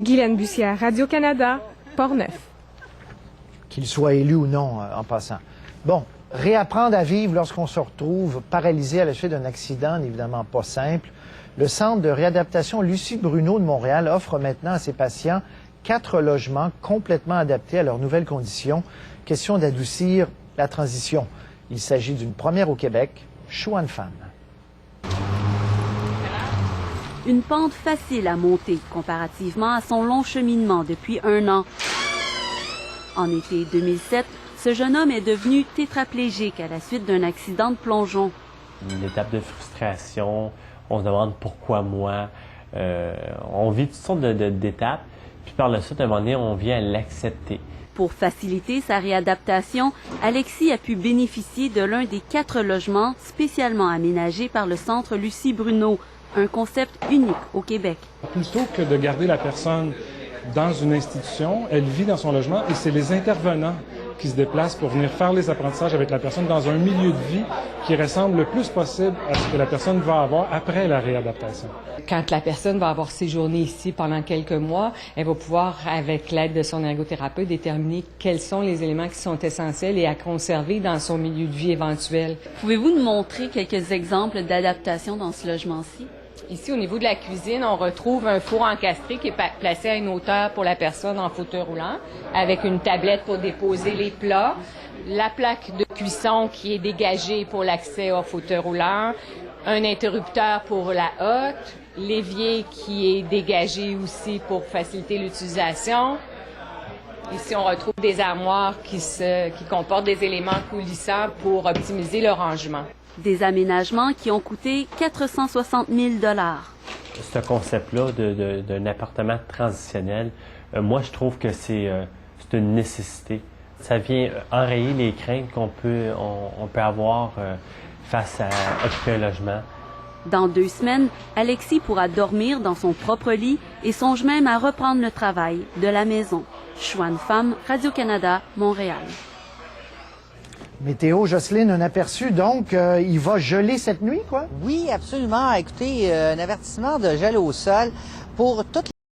Guylaine Bussière, Radio-Canada, Portneuf. Qu'il soit élu ou non, en passant. Bon, réapprendre à vivre lorsqu'on se retrouve paralysé à la suite d'un accident n'est évidemment pas simple. Le Centre de réadaptation Lucie Bruneau de Montréal offre maintenant à ses patients 4 logements complètement adaptés à leurs nouvelles conditions. Question d'adoucir la transition. Il s'agit d'une première au Québec, Chouan-Femme. Une pente facile à monter comparativement à son long cheminement depuis 1 an. En été 2007, ce jeune homme est devenu tétraplégique à la suite d'un accident de plongeon. Une étape de frustration, on se demande pourquoi moi. On vit toutes sortes d'étapes, puis par la suite, à un moment donné, on vient à l'accepter. Pour faciliter sa réadaptation, Alexis a pu bénéficier de l'un des 4 logements spécialement aménagés par le Centre Lucie Bruneau, un concept unique au Québec. Plutôt que de garder la personne dans une institution, elle vit dans son logement et c'est les intervenants qui se déplacent pour venir faire les apprentissages avec la personne dans un milieu de vie qui ressemble le plus possible à ce que la personne va avoir après la réadaptation. Quand la personne va avoir séjourné ici pendant quelques mois, elle va pouvoir, avec l'aide de son ergothérapeute, déterminer quels sont les éléments qui sont essentiels et à conserver dans son milieu de vie éventuel. Pouvez-vous nous montrer quelques exemples d'adaptation dans ce logement-ci? Ici, au niveau de la cuisine, on retrouve un four encastré qui est placé à une hauteur pour la personne en fauteuil roulant, avec une tablette pour déposer les plats, la plaque de cuisson qui est dégagée pour l'accès au fauteuil roulant, un interrupteur pour la hotte, l'évier qui est dégagé aussi pour faciliter l'utilisation. Ici, on retrouve des armoires qui comportent des éléments coulissants pour optimiser le rangement. Des aménagements qui ont coûté 460 000 $. Ce concept-là d'un appartement transitionnel, moi, je trouve que c'est une nécessité. Ça vient enrayer les craintes qu'on peut avoir face à occuper un logement. Dans 2 semaines, Alexis pourra dormir dans son propre lit et songe même à reprendre le travail de la maison. Chouan-Femme, Radio-Canada, Montréal. Météo, Jocelyne, un aperçu, donc il va geler cette nuit, quoi? Oui, absolument. Écoutez, un avertissement de gel au sol pour toutes